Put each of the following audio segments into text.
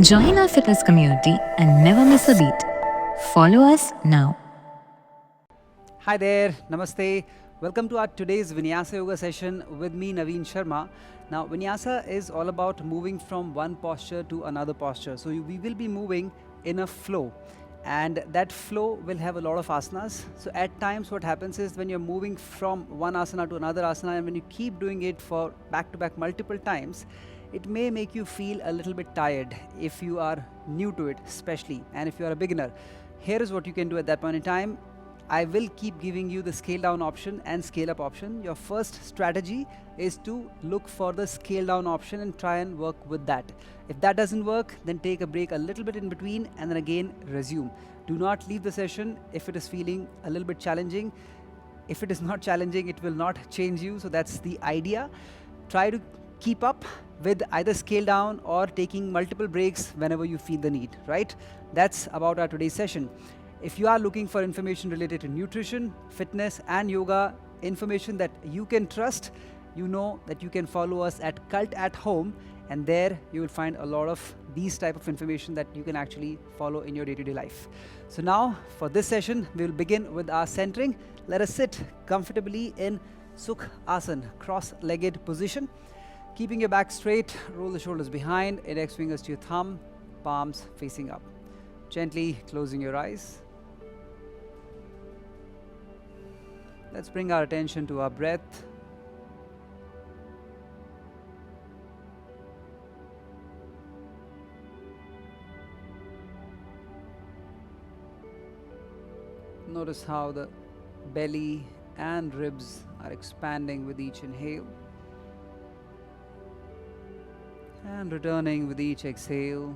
Join our fitness community and never miss a beat. Follow us now. Hi there, Namaste. Welcome to our today's Vinyasa Yoga session with me, Naveen Sharma. Now, Vinyasa is all about moving from one posture to another posture. So, we will be moving in a flow, and that flow will have a lot of asanas. So, at times, what happens is when you're moving from one asana to another asana, and when you keep doing it for back to back multiple times, it may make you feel a little bit tired if you are new to it, especially, and if you are a beginner. Here is what you can do at that point in time. I will keep giving you the scale down option and scale up option. Your first strategy is to look for the scale down option and try and work with that. If that doesn't work, then take a break a little bit in between and then again resume. Do not leave the session if it is feeling a little bit challenging. If it is not challenging, it will not change you. So that's the idea. Try to keep up with either scale down or taking multiple breaks whenever you feel the need, right? That's about our today's session. If you are looking for information related to nutrition, fitness, and yoga, information that you can trust, you know that you can follow us at Cult at Home, and there you will find a lot of these type of information that you can actually follow in your day-to-day life. So now, for this session, we will begin with our centering. Let us sit comfortably in Sukh Asana, cross-legged position. Keeping your back straight, roll the shoulders behind, index fingers to your thumb, palms facing up. Gently closing your eyes. Let's bring our attention to our breath. Notice how the belly and ribs are expanding with each inhale and returning with each exhale.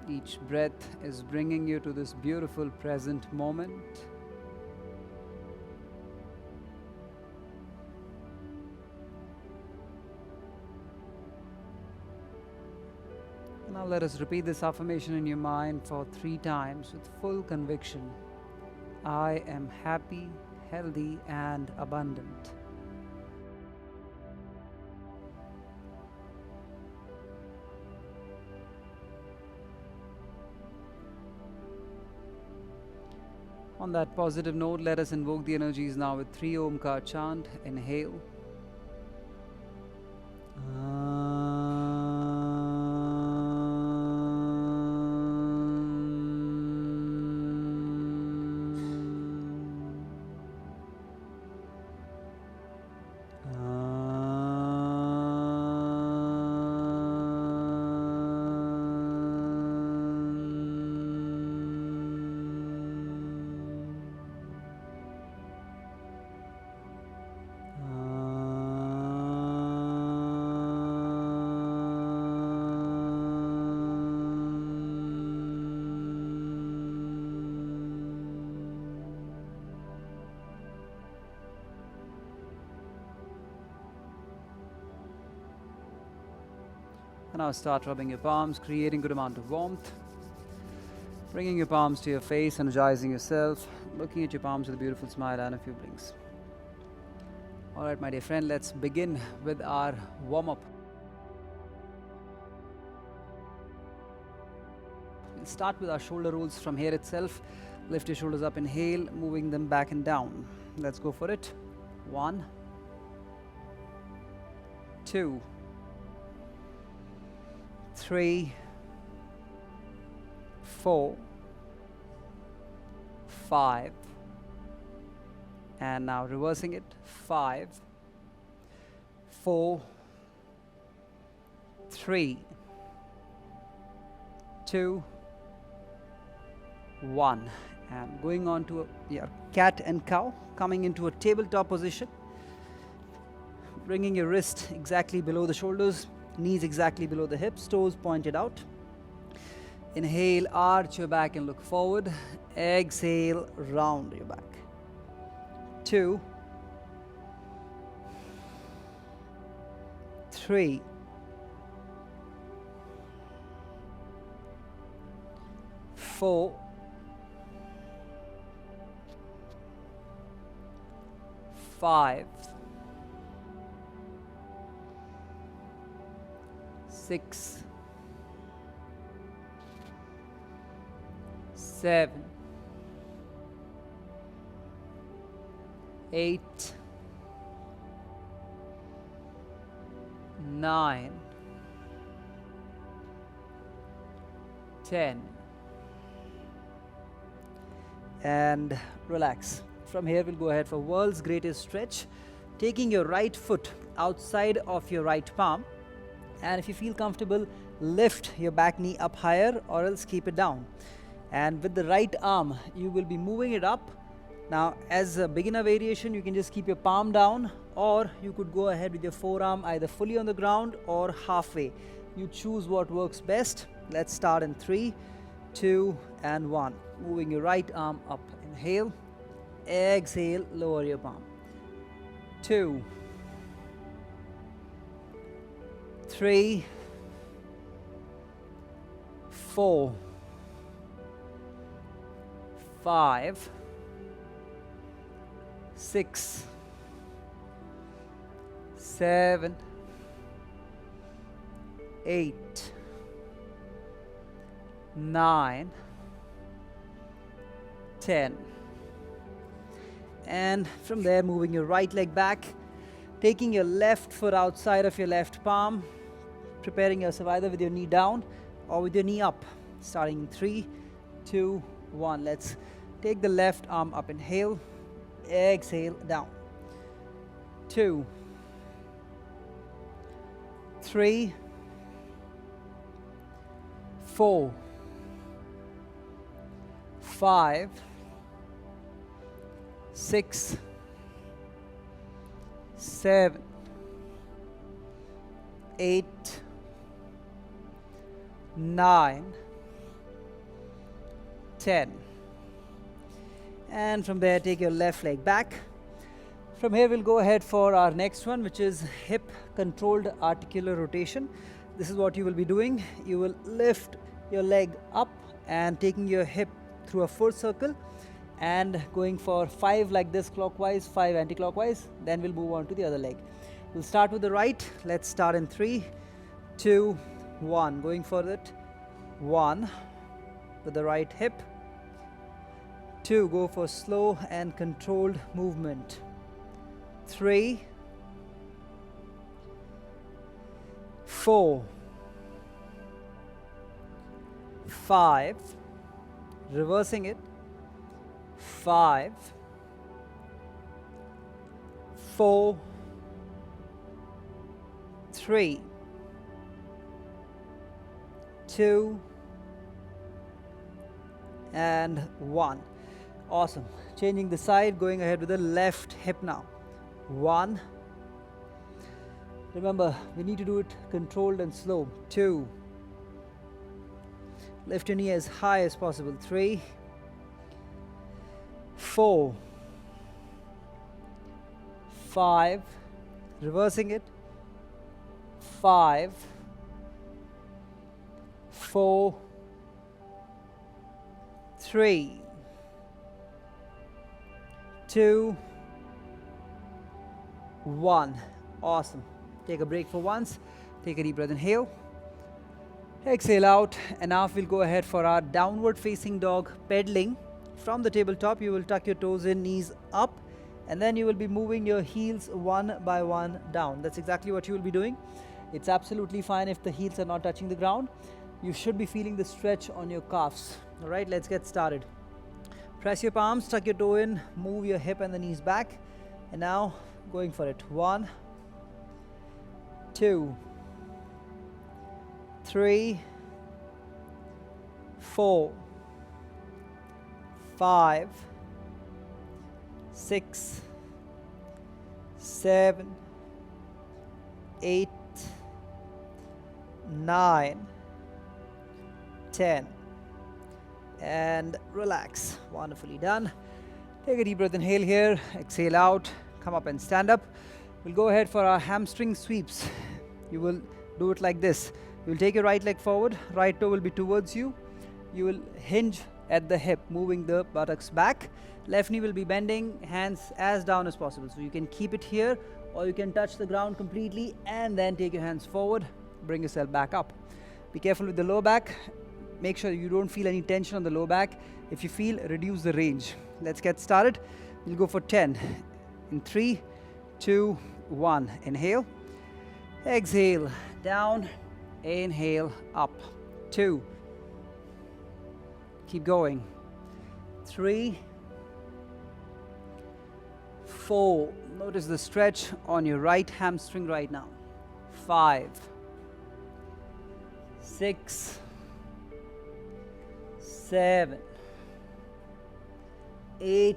Each breath is bringing you to this beautiful present moment. Now let us repeat this affirmation in your mind for 3 times with full conviction. I am happy, healthy, and abundant. On that positive note, let us invoke the energies now with 3 Omkar chant. Inhale. And now start rubbing your palms, creating good amount of warmth. Bringing your palms to your face, energizing yourself, looking at your palms with a beautiful smile and a few blinks. Alright, my dear friend, let's begin with our warm-up. We'll start with our shoulder rolls from here itself. Lift your shoulders up, inhale, moving them back and down. Let's go for it. 1, 2, 3, 4, 5, and now reversing it. 5, 4, 3, 2, 1, and going on to your cat and cow, coming into a tabletop position, bringing your wrist exactly below the shoulders, knees exactly below the hips, toes pointed out. Inhale, arch your back and look forward. Exhale, round your back. 2, 3, 4, 5, 6, 7, 8, 9, 10, and relax. From here we'll go ahead for world's greatest stretch, taking your right foot outside of your right palm, and if you feel comfortable, lift your back knee up higher or else keep it down, and with the right arm you will be moving it up. Now as a beginner variation, you can just keep your palm down, or you could go ahead with your forearm either fully on the ground or halfway. You choose what works best. Let's start in 3, 2, and 1. Moving your right arm up. Inhale, exhale, lower your palm. 2, 3, 4, 5, 6, 7, 8, 9, 10. And from there, moving your right leg back, taking your left foot outside of your left palm, preparing yourself either with your knee down or with your knee up. Starting in 3, 2, 1. Let's take the left arm up. Inhale, exhale, down. 2, 3, 4, 5, 6, 7, 8, 9, 10. And from there, take your left leg back. From here, we'll go ahead for our next one, which is hip controlled articular rotation. This is what you will be doing. You will lift your leg up and taking your hip through a full circle and going for 5 like this clockwise, 5 anti-clockwise. Then we'll move on to the other leg. We'll start with the right. Let's start in 3, 2, 1. Going for it. 1 with the right hip. 2, go for slow and controlled movement. 3, 4, 5, reversing it. 5, 4, 3, 2, and 1. Awesome. Changing the side, going ahead with the left hip now. 1. Remember, we need to do it controlled and slow. 2. Lift your knee as high as possible. 3, 4, 5, reversing it. 5, 4, 3, 2, 1. Awesome. Take a break for once. Take a deep breath. Inhale. Exhale out. And now we'll go ahead for our downward facing dog pedaling. From the tabletop, you will tuck your toes in, knees up, and then you will be moving your heels one by one down. That's exactly what you will be doing. It's absolutely fine if the heels are not touching the ground. You should be feeling the stretch on your calves. All right, let's get started. Press your palms, tuck your toe in, move your hip and the knees back. And now going for it. 1, 2, 3, 4, 5, 6, 7, 8, 9, 10. And relax. Wonderfully done. Take a deep breath. Inhale here. Exhale out. Come up and stand up. We'll go ahead for our hamstring sweeps. You will do it like this. You will take your right leg forward. Right toe will be towards you. you will hinge at the hip, moving the buttocks back. Left knee will be bending, hands as down as possible. So you can keep it here, or you can touch the ground completely and then take your hands forward, bring yourself back up. Be careful with the low back. Make sure you don't feel any tension on the low back. If you feel, reduce the range. Let's get started. We'll go for 10. In 3, 2, 1. Inhale. Exhale. Down. Inhale. Up. 2. Keep going. 3, 4. Notice the stretch on your right hamstring right now. 5, 6, 7, 8,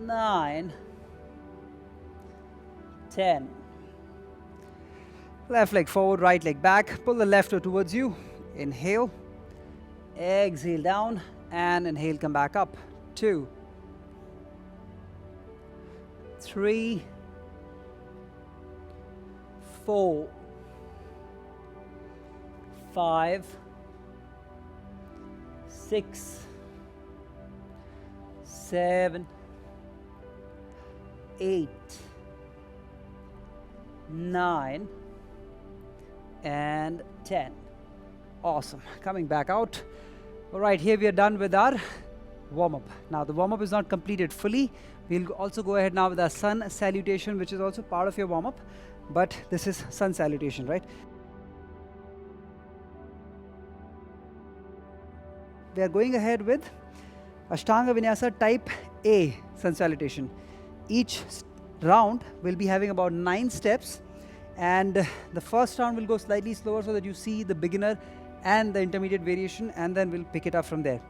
9, 10. Left leg forward, right leg back. Pull the left toe towards you. Inhale. Exhale down and inhale, come back up. 2, 3, 4, 5, 6, 7, 8, 9, and 10. Awesome. Coming back out. All right, here we are done with our warm-up. Now the warm-up is not completed fully. We'll also go ahead now with our sun salutation, which is also part of your warm-up, but this is sun salutation, right? We are going ahead with Ashtanga Vinyasa type A sun salutation. Each round will be having about 9 steps, and the first round will go slightly slower so that you see the beginner and the intermediate variation, and then we'll pick it up from there.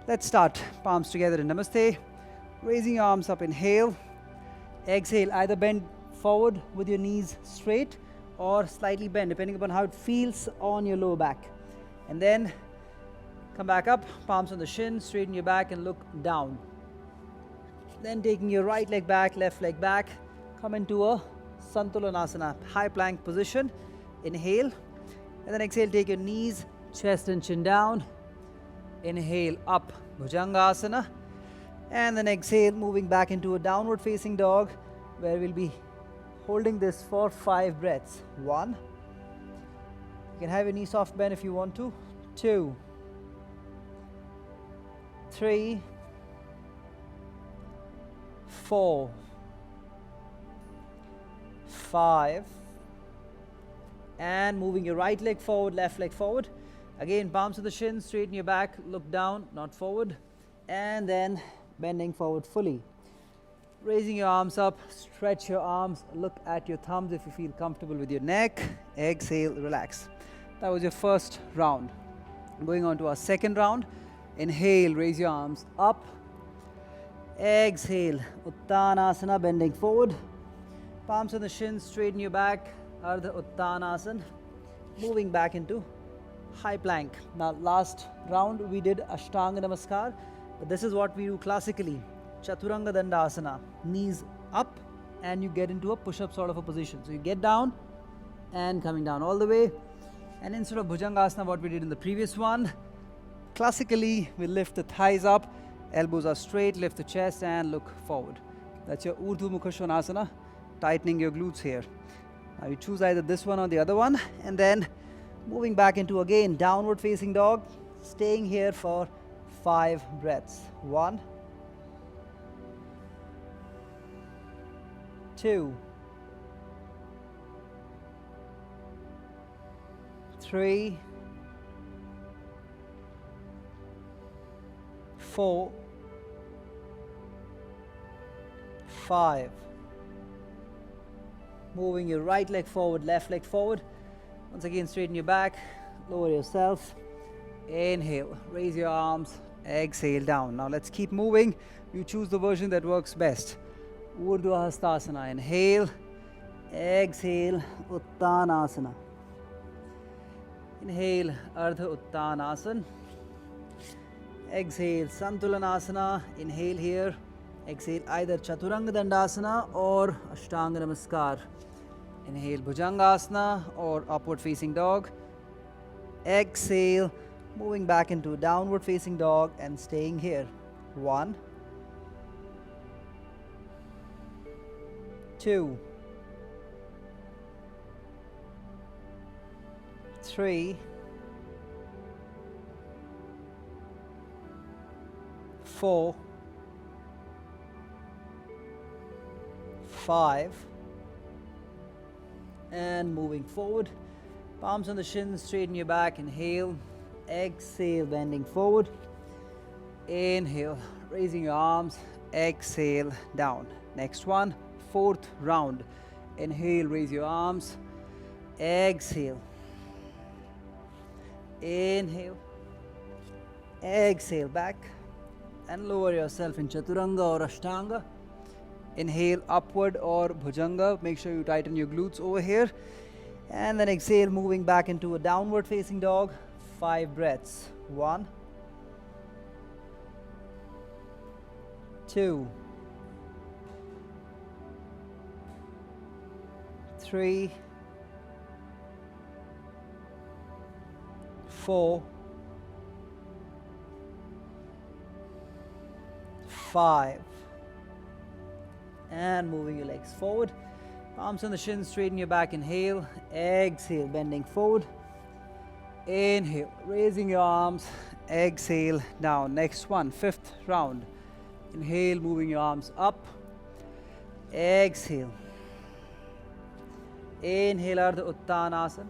Let's start. Palms together in Namaste. Raising your arms up, inhale. Exhale, either bend forward with your knees straight or slightly bend, depending upon how it feels on your lower back. And then come back up, palms on the shin, straighten your back and look down. Then taking your right leg back, left leg back, come into a Santulanasana, high plank position. Inhale. And then exhale, take your knees, chest and chin down. Inhale, up, Bhujangasana. And then exhale, moving back into a downward facing dog, where we'll be holding this for 5 breaths. 1. You can have your knee soft bend if you want to. 2, 3, 4, 5. And moving your right leg forward, left leg forward. Again, palms to the shins, straighten your back, look down, not forward. And then bending forward fully. Raising your arms up, stretch your arms, look at your thumbs if you feel comfortable with your neck. Exhale, relax. That was your first round. Going on to our second round. Inhale, raise your arms up. Exhale, Uttanasana, bending forward. Palms on the shins, straighten your back. Ardha Uttanasana, moving back into high plank. Now last round we did Ashtanga Namaskar, but this is what we do classically. Chaturanga Dandasana, knees up and you get into a push-up sort of a position. So you get down and coming down all the way. And instead of Bhujangasana, what we did in the previous one, classically we lift the thighs up, elbows are straight, lift the chest and look forward. That's your Urdhva Mukha Svanasana, tightening your glutes here. Now you choose either this one or the other one, and then moving back into again downward facing dog, staying here for 5 breaths. 1, 2, 3, 4, 5. Moving your right leg forward, left leg forward. Once again, straighten your back, lower yourself. Inhale, raise your arms, exhale down. Now let's keep moving. You choose the version that works best. Urdhva Hastasana, inhale, exhale, Uttanasana. Inhale, Ardha Uttanasana. Exhale, Santulanasana. Inhale here. Exhale, either Chaturanga Dandasana or Ashtanga Namaskar. Inhale, Bhujangasana or upward facing dog. Exhale, moving back into downward facing dog and staying here. 1, 2, 3, 4, 5, and moving forward. Palms on the shins, straighten your back, inhale. Exhale, bending forward. Inhale, raising your arms. Exhale, down. Next one, fourth round. Inhale, raise your arms. Exhale. Inhale. Exhale, back. And lower yourself in Chaturanga or Ashtanga. Inhale, upward or Bhujanga. Make sure you tighten your glutes over here. And then exhale, moving back into a downward facing dog. 5 breaths. 1, 2, 3, 4, 5. And moving your legs forward. Palms on the shins, straighten your back. Inhale. Exhale, bending forward. Inhale, raising your arms. Exhale, down. Next one, fifth round. Inhale, moving your arms up. Exhale. Inhale, Ardha Uttanasana.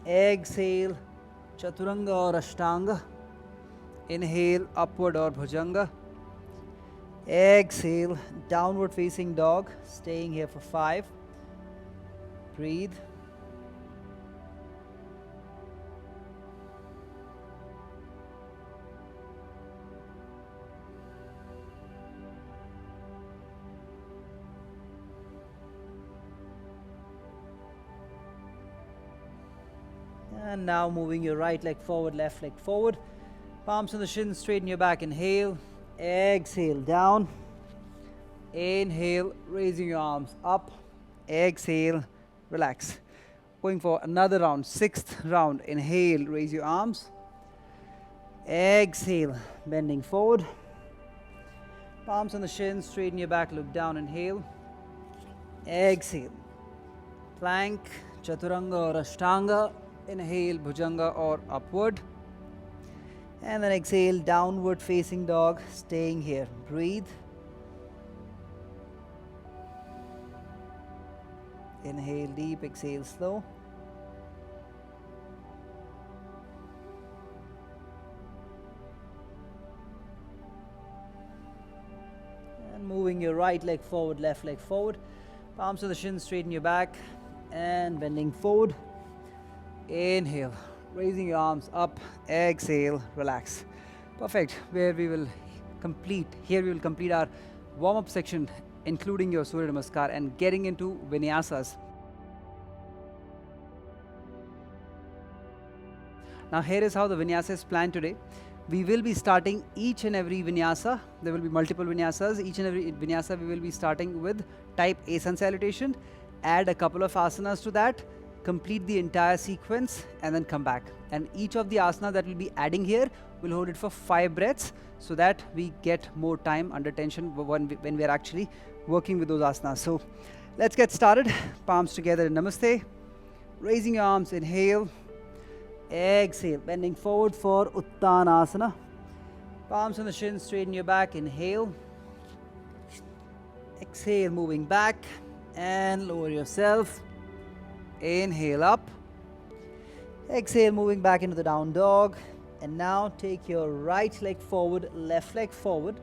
Exhale, Chaturanga or Ashtanga. Inhale, upward or Bhujanga. Exhale, downward facing dog, staying here for 5. Breathe. And now moving your right leg forward, left leg forward. Palms on the shins, straighten your back. Inhale. Exhale, down. Inhale, raising your arms up. Exhale, relax. Going for another round, 6th round. Inhale, raise your arms. Exhale, bending forward. Palms on the shins, straighten your back, look down. Inhale. Exhale. Plank, Chaturanga or Ashtanga. Inhale, Bhujanga or upward. And then exhale, downward facing dog, staying here. Breathe. Inhale deep, exhale slow. And moving your right leg forward, left leg forward. Palms to the shins, straighten your back. And bending forward. Inhale. Raising your arms up, exhale, relax. Perfect. Here we will complete our warm-up section, including your Surya Namaskar and getting into Vinyasas. Now here is how the Vinyasa is planned today. We will be starting each and every Vinyasa. There will be multiple Vinyasas. Each and every Vinyasa we will be starting with type A sun salutation. Add a couple of asanas to that. Complete the entire sequence and then come back. And each of the asana that we'll be adding here, we'll hold it for 5 breaths so that we get more time under tension when we are actually working with those asanas. So let's get started. Palms together in Namaste. Raising your arms, inhale. Exhale, bending forward for Uttanasana. Palms on the shins, straighten your back, inhale. Exhale, moving back and lower yourself. Inhale up. Exhale, moving back into the down dog. And now take your right leg forward, left leg forward.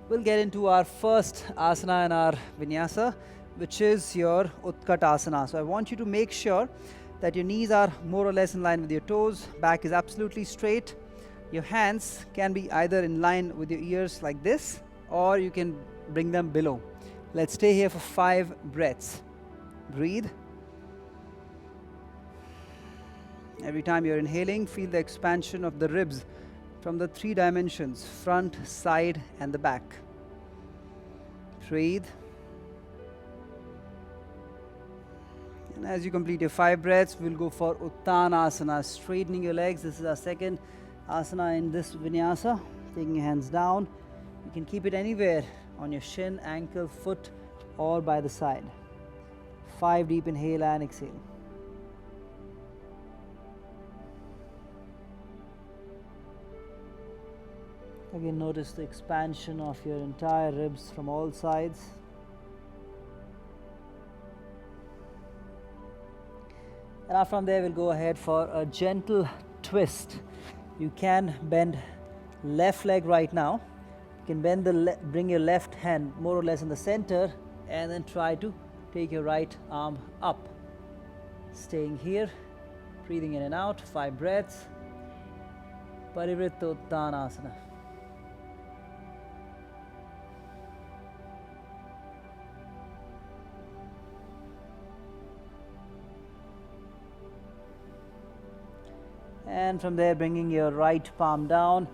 We'll get into our first asana in our Vinyasa, which is your Utkatasana. So I want you to make sure that your knees are more or less in line with your toes. Back is absolutely straight. Your hands can be either in line with your ears like this, or you can bring them below. Let's stay here for 5 breaths. Breathe. Every time you're inhaling, feel the expansion of the ribs from the 3 dimensions, front, side, and the back. Breathe. And as you complete your 5 breaths, we'll go for Uttanasana, straightening your legs. This is our second asana in this vinyasa. Taking your hands down. You can keep it anywhere on your shin, ankle, foot, or by the side. 5 deep inhale and exhale. Again, notice the expansion of your entire ribs from all sides. And now from there, we'll go ahead for a gentle twist. You can bend left leg right now. You can bring your left hand more or less in the center and then try to take your right arm up. Staying here, breathing in and out, 5 breaths. Parivritta Uttanasana. And from there, bringing your right palm down.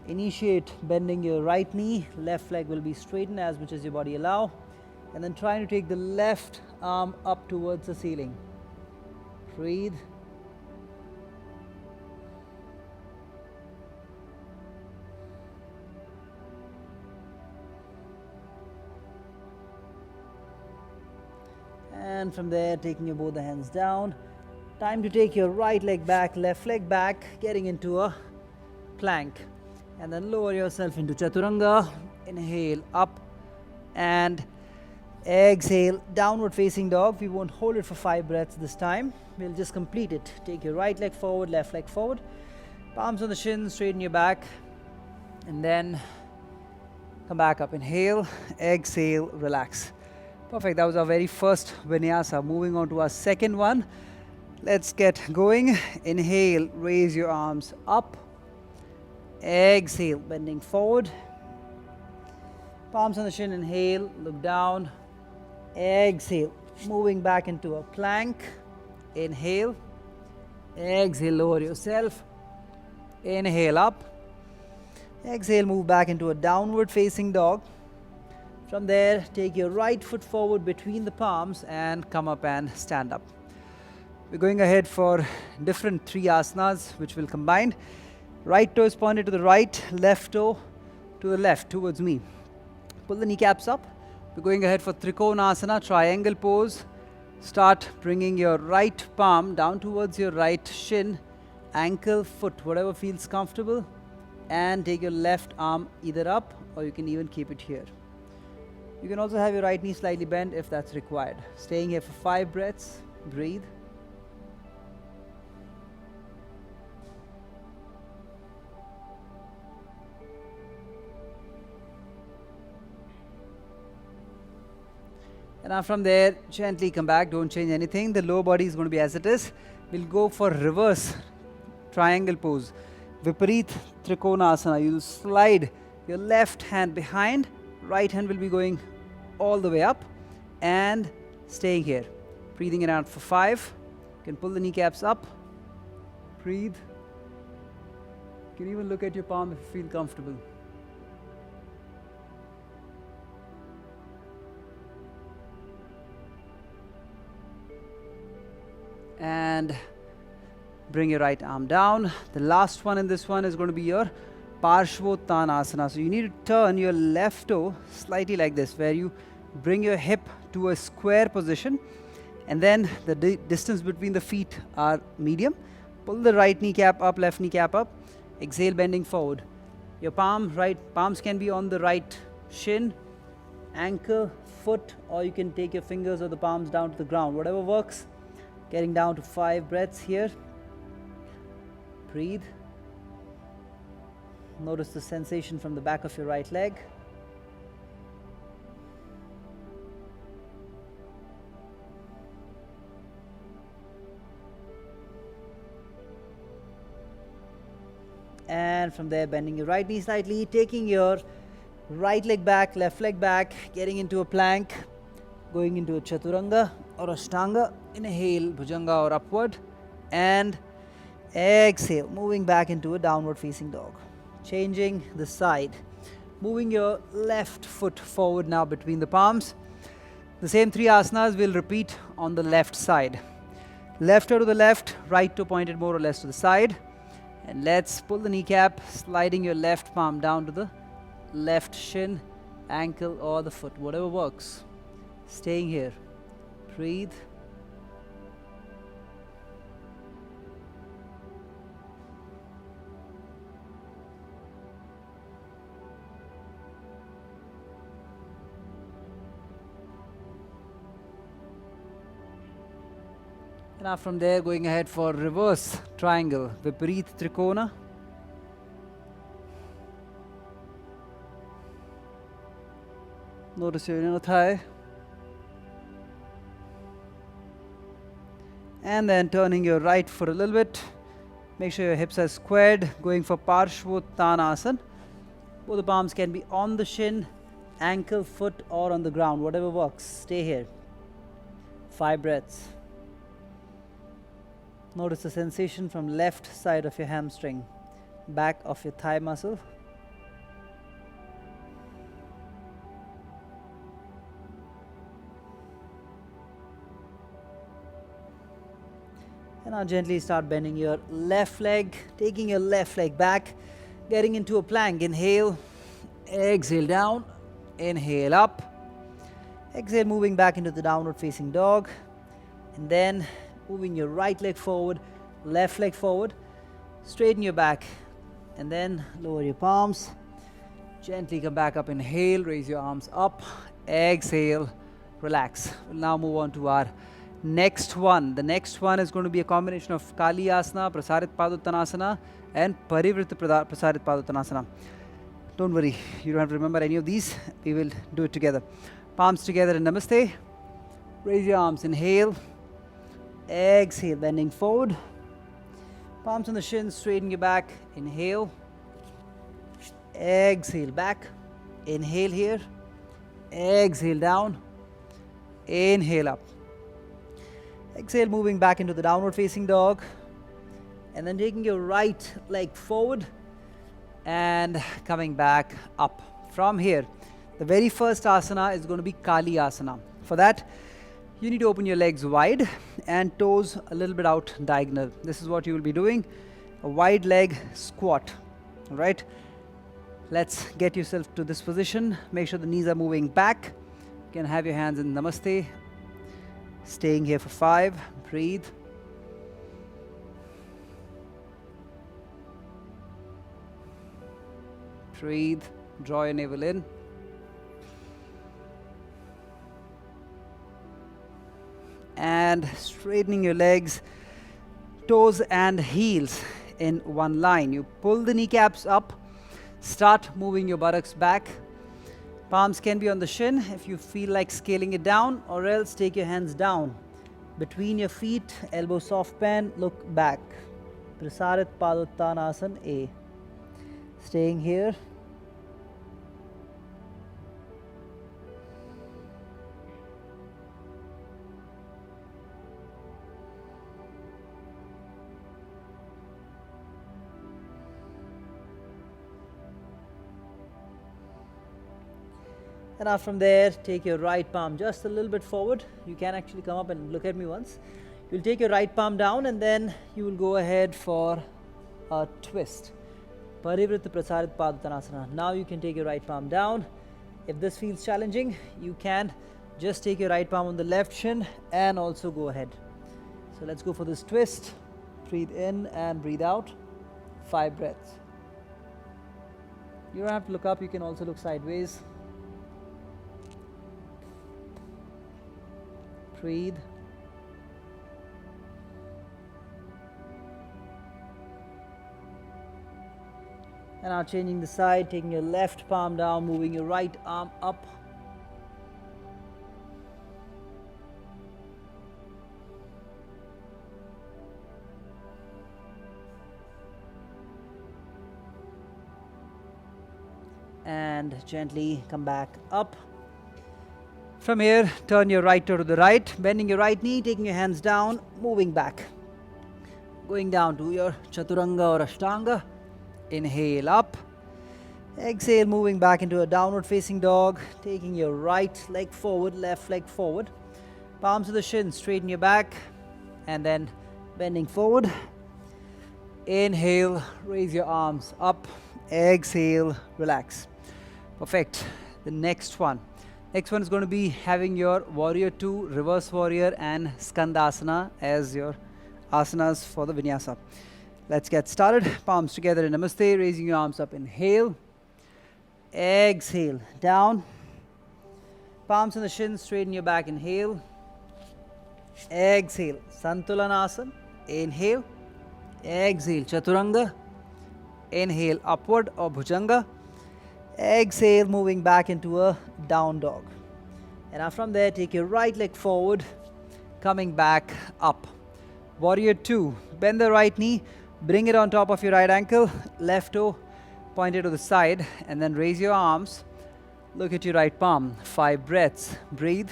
Initiate bending your right knee. Left leg will be straightened as much as your body allow. And then trying to take the left arm up towards the ceiling. Breathe. And from there, taking your both the hands down. Time to take your right leg back, left leg back, getting into a plank. And then lower yourself into Chaturanga. Inhale up and exhale, downward facing dog. We won't hold it for 5 breaths this time. We'll just complete it. Take your right leg forward, left leg forward. Palms on the shins, straighten your back. And then come back up. Inhale, exhale, relax. Perfect. That was our very first vinyasa. Moving on to our second one. Let's get going. Inhale, raise your arms up. Exhale, bending forward. Palms on the shin, inhale, look down. Exhale, moving back into a plank. Inhale. Exhale, lower yourself. Inhale up. Exhale, move back into a downward facing dog. From there, take your right foot forward between the palms and come up and stand up. We're going ahead for different 3 asanas which will combine. Right toe is pointed to the right, left toe to the left towards me. Pull the kneecaps up. We're going ahead for Trikonasana, triangle pose. Start bringing your right palm down towards your right shin, ankle, foot, whatever feels comfortable. And take your left arm either up or you can even keep it here. You can also have your right knee slightly bent if that's required. Staying here for 5 breaths. Breathe. And now from there, gently come back, don't change anything. The lower body is going to be as it is. We'll go for reverse triangle pose. Viparit Trikonasana. You'll slide your left hand behind, right hand will be going all the way up and staying here. Breathing it out for 5. You can pull the kneecaps up. Breathe. You can even look at your palm if you feel comfortable. And bring your right arm down. The last one in this one is going to be your Parshvottanasana. So you need to turn your left toe slightly like this, where you bring your hip to a square position and then the distance between the feet are medium. Pull the right kneecap up, left kneecap up. Exhale, bending forward. Your palms can be on the right shin, ankle, foot, or you can take your fingers or the palms down to the ground, whatever works. Getting down to 5 breaths here. Breathe. Notice the sensation from the back of your right leg. And from there, bending your right knee slightly, taking your right leg back, left leg back, getting into a plank, going into a Chaturanga or Ashtanga. Inhale, Bhujanga or upward, and exhale, moving back into a downward facing dog. Changing the side. Moving your left foot forward now between the palms. The same 3 asanas we'll repeat on the left side. Left toe to the left, right toe pointed more or less to the side. And let's pull the kneecap, sliding your left palm down to the left shin, ankle or the foot, whatever works. Staying here. Breathe. Now from there, going ahead for reverse triangle, Vipareet Trikona. Notice your inner thigh. And then turning your right foot a little bit. Make sure your hips are squared, going for Parshvottanasana. Both the palms can be on the shin, ankle, foot or on the ground, whatever works. Stay here. 5 breaths. Notice the sensation from left side of your hamstring, back of your thigh muscle. And now gently start bending your left leg, taking your left leg back, getting into a plank. Inhale, exhale down, inhale up, exhale moving back into the downward facing dog, and then moving your right leg forward, left leg forward, straighten your back, and then lower your palms. Gently come back up, inhale, raise your arms up, exhale, relax. We'll now move on to our next one. The next one is going to be a combination of Kali Asana, Prasarit Padottanasana, and Parivritta Prasarit Padottanasana. Don't worry, you don't have to remember any of these. We will do it together. Palms together in Namaste. Raise your arms, inhale. Exhale, bending forward. Palms on the shins, straighten your back. Inhale. Exhale, back. Inhale here. Exhale down. Inhale up. Exhale, moving back into the downward facing dog. And then taking your right leg forward and coming back up. From here, the very first asana is going to be Kali Asana. For that, you need to open your legs wide and toes a little bit out diagonal. This is what you will be doing, a wide leg squat. All right, let's get yourself to this position. Make sure the knees are moving back. You can have your hands in Namaste. Staying here for 5. Breathe. Breathe. Draw your navel in. And straightening your legs, toes and heels in one line. You pull the kneecaps up, start moving your buttocks back. Palms can be on the shin if you feel like scaling it down, or else take your hands down between your feet, elbow soft bend, look back. Prasarit Padottanasana A. Staying here. And now from there, take your right palm just a little bit forward. You can actually come up and look at me once. You'll take your right palm down and then you will go ahead for a twist. Parivritta Prasarit Padottanasana. Now you can take your right palm down. If this feels challenging, you can just take your right palm on the left shin and also go ahead. So let's go for this twist. Breathe in and breathe out. 5 breaths. You don't have to look up, you can also look sideways. Breathe. And now changing the side, taking your left palm down, moving your right arm up. And gently come back up. From here, turn your right toe to the right, bending your right knee, taking your hands down, moving back. Going down to your Chaturanga or Ashtanga. Inhale up. Exhale, moving back into a downward facing dog, taking your right leg forward, left leg forward. Palms to the shins, straighten your back, and then bending forward. Inhale, raise your arms up. Exhale, relax. Perfect. The next one. Next one is going to be having your Warrior 2, Reverse Warrior and Skandasana as your asanas for the Vinyasa. Let's get started. Palms together in Namaste, raising your arms up. Inhale. Exhale, down. Palms on the shins, straighten your back. Inhale. Exhale, Santulanasana. Inhale. Exhale, Chaturanga. Inhale, upward or Bhujanga. Exhale, moving back into a down dog. And now from there, take your right leg forward, coming back up. Warrior 2, bend the right knee, bring it on top of your right ankle, left toe pointed to the side, and then raise your arms. Look at your right palm. 5 breaths. Breathe.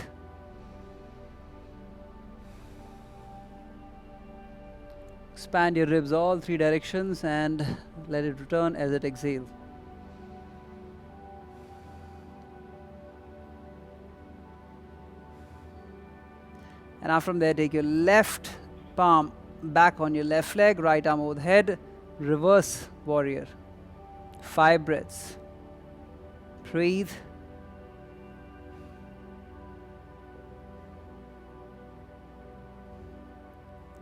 Expand your ribs all 3 directions and let it return as it exhales. And now from there, take your left palm back on your left leg, right arm over the head, reverse warrior. 5 breaths. Breathe.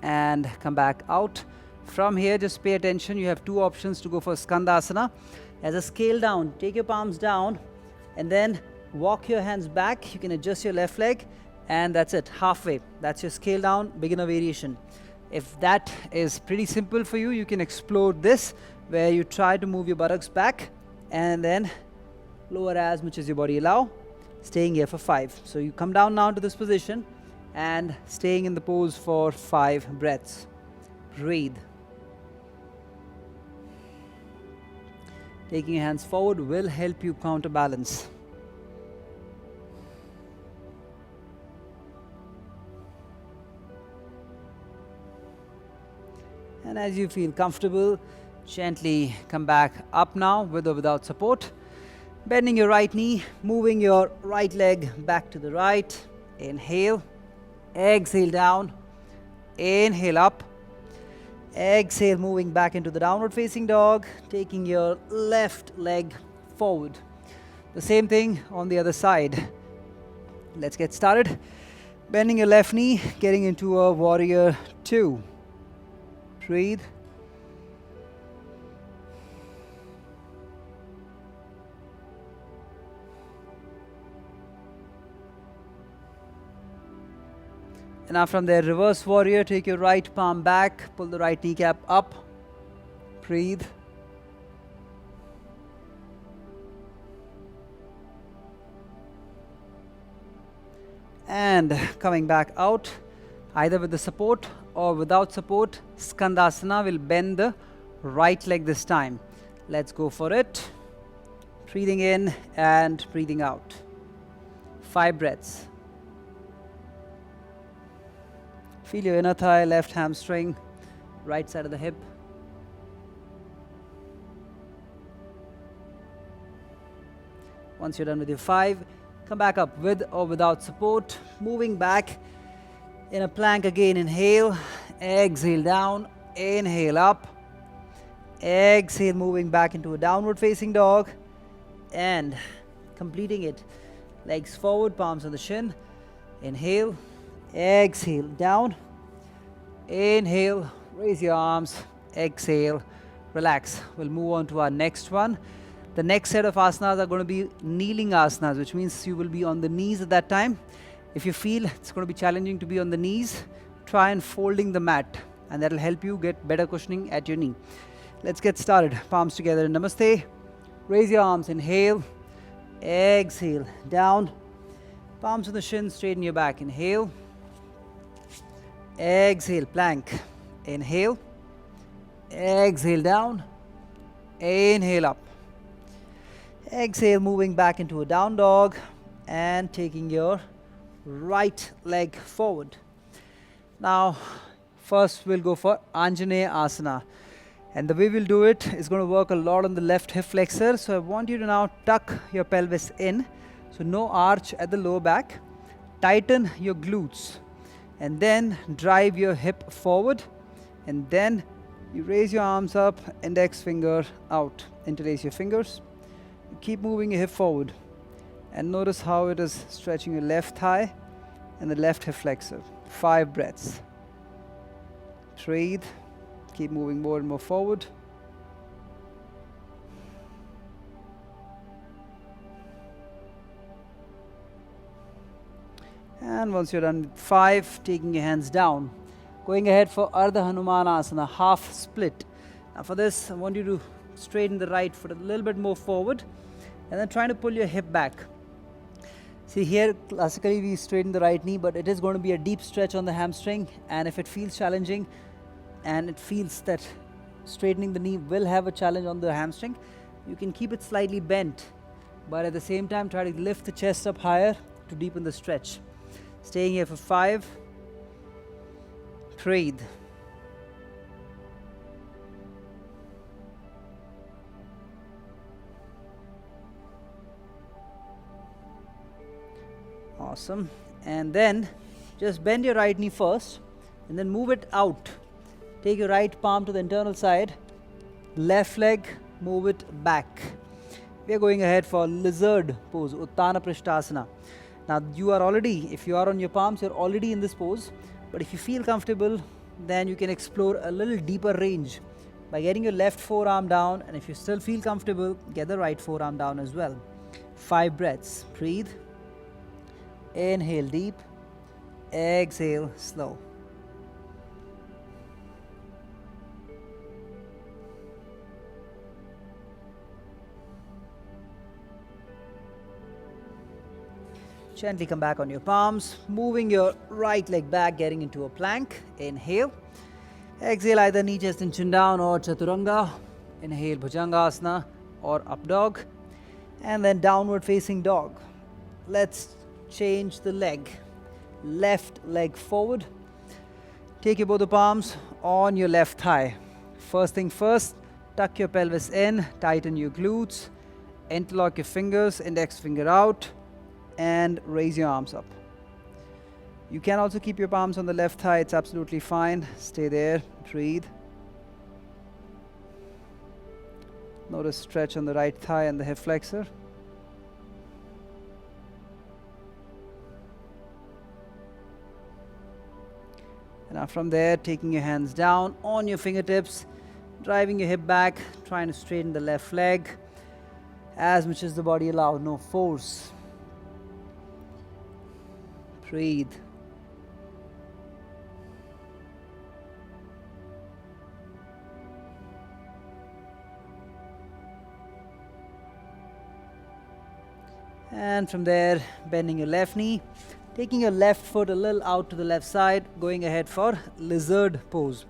And come back out. From here, just pay attention. You have 2 options to go for Skandasana. As a scale down, take your palms down and then walk your hands back. You can adjust your left leg, and that's it, halfway. That's your scale down, beginner variation. If that is pretty simple for you, you can explore this, where you try to move your buttocks back and then lower as much as your body allow, staying here for 5. So you come down now to this position and staying in the pose for 5 breaths. Breathe. Taking your hands forward will help you counterbalance. And as you feel comfortable, gently come back up now with or without support. Bending your right knee, moving your right leg back to the right. Inhale. Exhale down. Inhale up. Exhale, moving back into the downward facing dog, taking your left leg forward. The same thing on the other side. Let's get started. Bending your left knee, getting into a Warrior 2. Breathe. And now from there, reverse warrior, take your right palm back, pull the right kneecap up. Breathe. And coming back out, either with the support or without support, Skandasana will bend the right leg this time. Let's go for it. Breathing in and breathing out. 5 breaths. Feel your inner thigh, left hamstring, right side of the hip. Once you're done with your 5, come back up with or without support, moving back in a plank again. Inhale, exhale down, inhale up, exhale, moving back into a downward facing dog and completing it. Legs forward, palms on the shin. Inhale, exhale down, inhale, raise your arms, exhale, relax. We'll move on to our next one. The next set of asanas are going to be kneeling asanas, which means you will be on the knees at that time. If you feel it's going to be challenging to be on the knees, try and folding the mat, and that will help you get better cushioning at your knee. Let's get started. Palms together in Namaste. Raise your arms. Inhale, exhale, down. Palms on the shins, straighten your back. Inhale, exhale, plank. Inhale, exhale down, inhale up. Exhale, moving back into a down dog and taking your right leg forward. Now, first we'll go for Anjaneya Asana. And the way we'll do it is going to work a lot on the left hip flexor. So I want you to now tuck your pelvis in. So no arch at the lower back. Tighten your glutes. And then drive your hip forward. And then you raise your arms up, index finger out. Interlace your fingers. You keep moving your hip forward. And notice how it is stretching your left thigh and the left hip flexor. 5 breaths. Breathe. Keep moving more and more forward. And once you're done with 5, taking your hands down. Going ahead for Ardha Hanumanasana, half split. Now for this, I want you to straighten the right foot a little bit more forward. And then trying to pull your hip back. See here, classically we straighten the right knee, but it is going to be a deep stretch on the hamstring. And if it feels challenging, and it feels that straightening the knee will have a challenge on the hamstring, you can keep it slightly bent, but at the same time try to lift the chest up higher to deepen the stretch. Staying here for 5. Breathe. Awesome. And then just bend your right knee first and then move it out. Take your right palm to the internal side, left leg, move it back. We are going ahead for lizard pose, Uttana Prishtasana. Now you are already, if you are on your palms, you're already in this pose. But if you feel comfortable, then you can explore a little deeper range by getting your left forearm down. And if you still feel comfortable, get the right forearm down as well. 5 breaths. Breathe. Inhale deep. Exhale slow. Gently come back on your palms, moving your right leg back, getting into a plank. Inhale. Exhale, either knee, chest and chin down or chaturanga. Inhale, bhujangasana or up dog. And then downward facing dog. Let's change the leg. Left leg forward. Take your both the palms on your left thigh. First thing first, tuck your pelvis in, tighten your glutes, interlock your fingers, index finger out, and raise your arms up. You can also keep your palms on the left thigh, it's absolutely fine. Stay there, breathe. Notice stretch on the right thigh and the hip flexor. And now from there, taking your hands down on your fingertips, driving your hip back, trying to straighten the left leg as much as the body allows, no force. Breathe. And from there, bending your left knee, taking your left foot a little out to the left side, going ahead for lizard pose.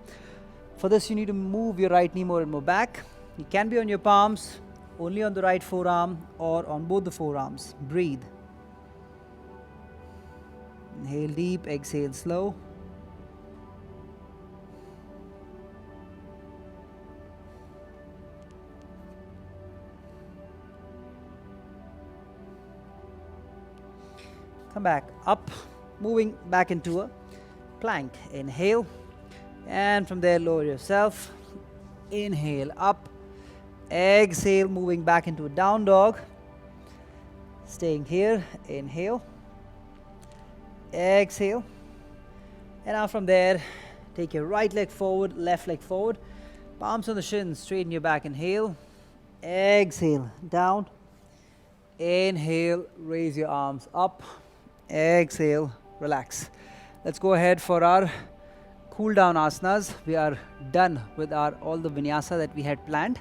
For this, you need to move your right knee more and more back. You can be on your palms, only on the right forearm or on both the forearms. Breathe. Inhale deep, exhale slow. Come back up, moving back into a plank. Inhale, and from there lower yourself. Inhale up, exhale, moving back into a down dog. Staying here. Inhale, exhale, and now from there take your right leg forward, left leg forward, palms on the shins, straighten your back. Inhale, exhale, down. Inhale, raise your arms up. Exhale, relax. Let's go ahead for our cool down asanas. We are done with all the vinyasa that we had planned.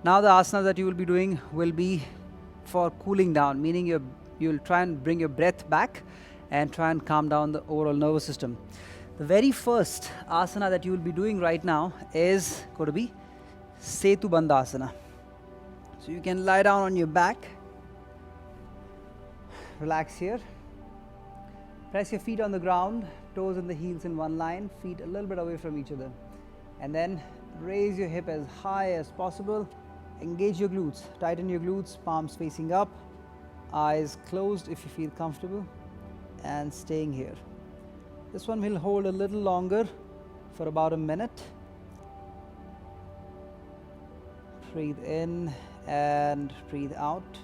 Now the asana that you will be doing will be for cooling down, meaning you'll try and bring your breath back and try and calm down the overall nervous system. The very first asana that you will be doing right now is going to be Setu Bandhasana. So you can lie down on your back, relax here, Press your feet on the ground, toes and the heels in one line, feet a little bit away from each other. And then raise your hip as high as possible. Engage your glutes, tighten your glutes, palms facing up, eyes closed if you feel comfortable, and staying here. This one will hold a little longer for about a minute. Breathe in and breathe out.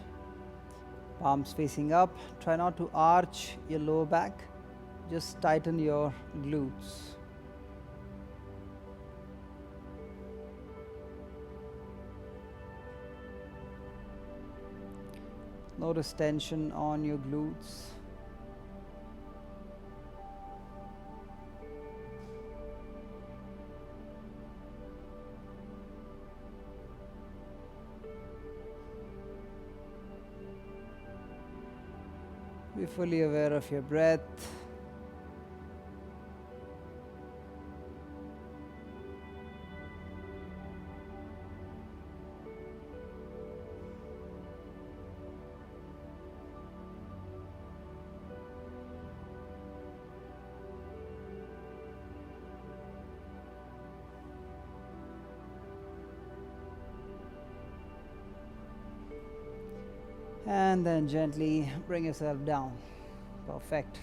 Palms facing up. Try not to arch your lower back. Just tighten your glutes. Notice tension on your glutes. Be fully aware of your breath. And then gently bring yourself down. Perfect.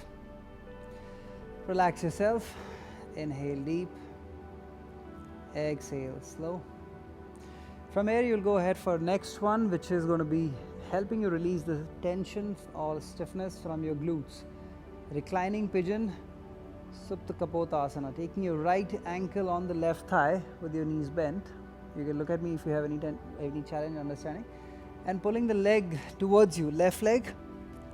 Relax yourself. Inhale deep. Exhale slow. From here you'll go ahead for next one, which is going to be helping you release the tension or stiffness from your glutes. Reclining pigeon, Supta Kapotasana. Taking your right ankle on the left thigh with your knees bent. You can look at me if you have any challenge understanding. And pulling the leg towards you, left leg.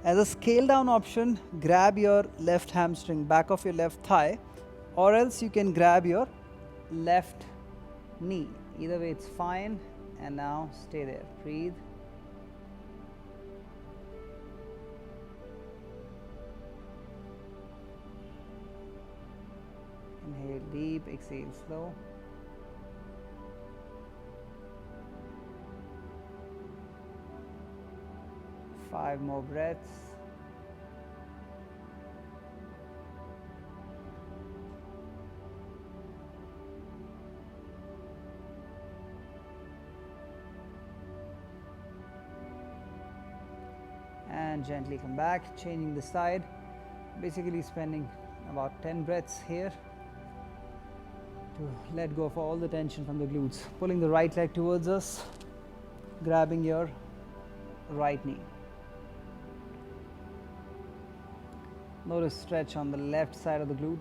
As a scale down option, grab your left hamstring, back of your left thigh, or else you can grab your left knee. Either way it's fine. And now stay there. Breathe. Inhale deep, exhale slow. Five more breaths. And gently come back, changing the side. Basically spending about 10 breaths here to let go of all the tension from the glutes. Pulling the right leg towards us, grabbing your right knee. Notice stretch on the left side of the glute.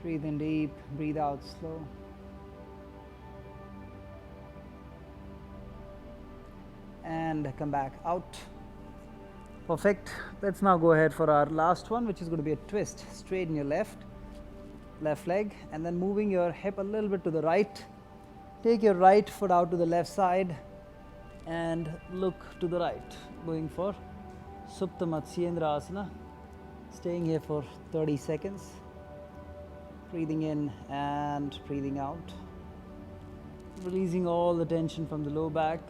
Breathe in deep, breathe out slow. And come back out. Perfect. Let's now go ahead for our last one, which is going to be a twist. Straighten your left leg, and then moving your hip a little bit to the right. Take your right foot out to the left side and look to the right. Going for Supta Matsyendra Asana. Staying here for 30 seconds. Breathing in and breathing out. Releasing all the tension from the low back.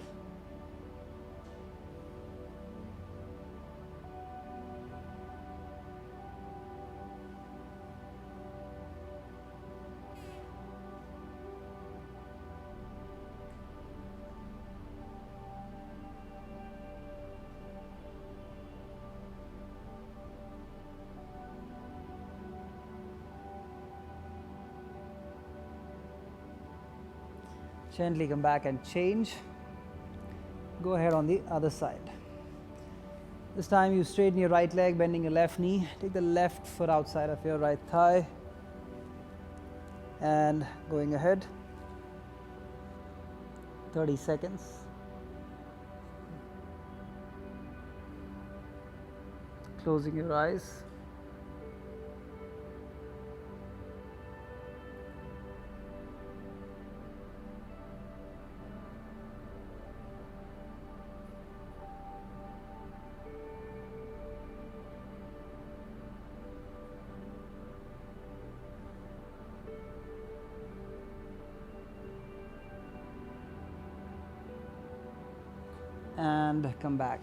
Gently come back and change. Go ahead on the other side. This time you straighten your right leg, bending your left knee. Take the left foot outside of your right thigh. And going ahead. 30 seconds. Closing your eyes. and come back.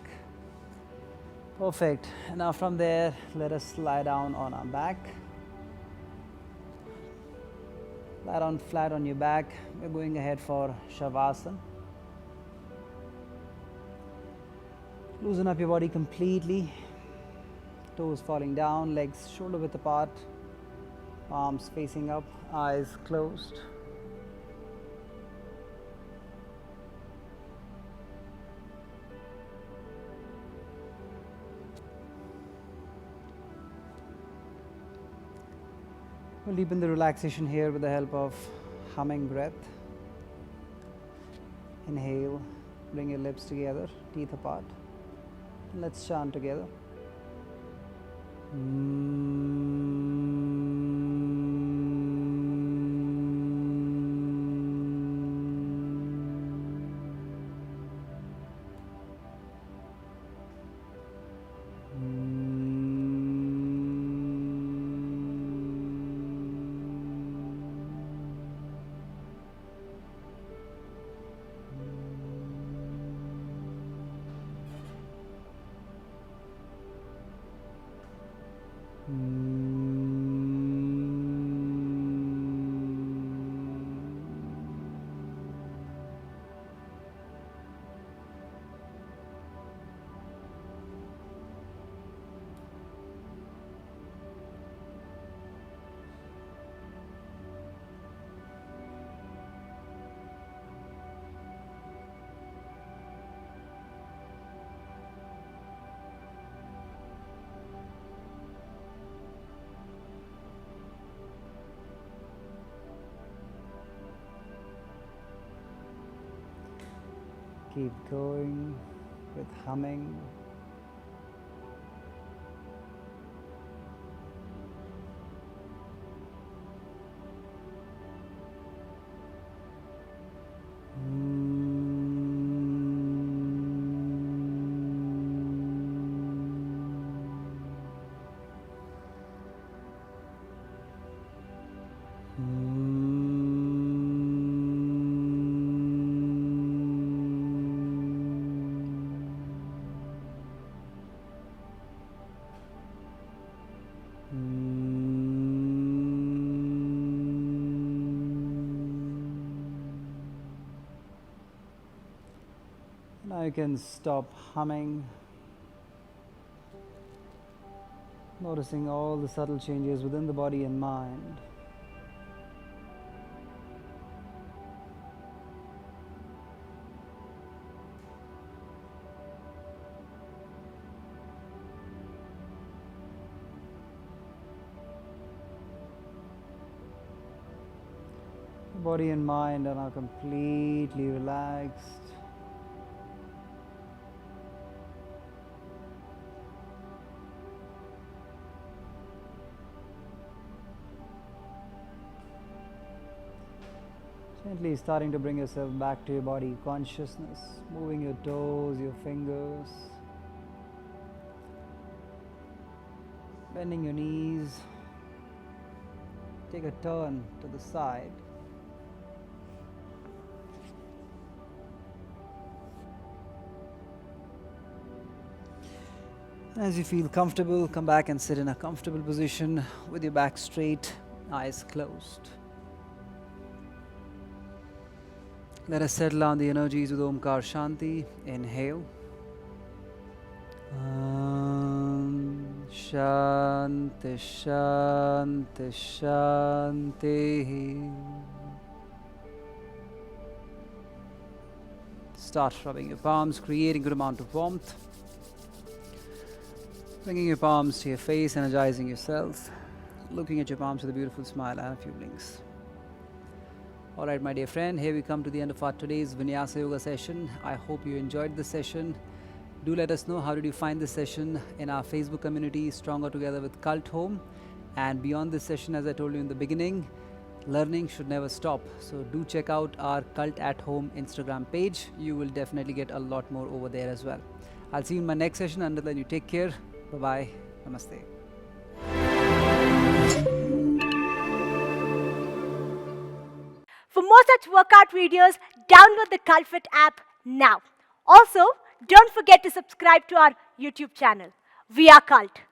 Perfect. Now from there, let us lie down on our back. Lie down flat on your back. We're going ahead for Shavasana. Loosen up your body completely. Toes falling down, legs shoulder width apart, palms facing up, eyes closed. We'll deepen the relaxation here with the help of humming breath. Inhale, bring your lips together, teeth apart. Let's chant together. Keep going with humming. Now you can stop humming, noticing all the subtle changes within the body and mind. The body and mind are now completely relaxed. Gently starting to bring yourself back to your body consciousness, moving your toes, your fingers, bending your knees. Take a turn to the side. As you feel comfortable, come back and sit in a comfortable position with your back straight, eyes closed. Let us settle on the energies with Omkar Shanti. Inhale. Shanti, Shanti, Shanti. Start rubbing your palms, creating a good amount of warmth. Bringing your palms to your face, energizing yourself. Looking at your palms with a beautiful smile and a few blinks. Alright, my dear friend, here we come to the end of our today's Vinyasa Yoga session. I hope you enjoyed the session. Do let us know how did you find this session in our Facebook community, Stronger Together with Cult Home. And beyond this session, as I told you in the beginning, learning should never stop. So do check out our Cult at Home Instagram page. You will definitely get a lot more over there as well. I'll see you in my next session. Until then, you take care. Bye-bye. Namaste. For more such workout videos, download the CultFit app now. Also, Don't forget to subscribe to our YouTube channel, wearecult.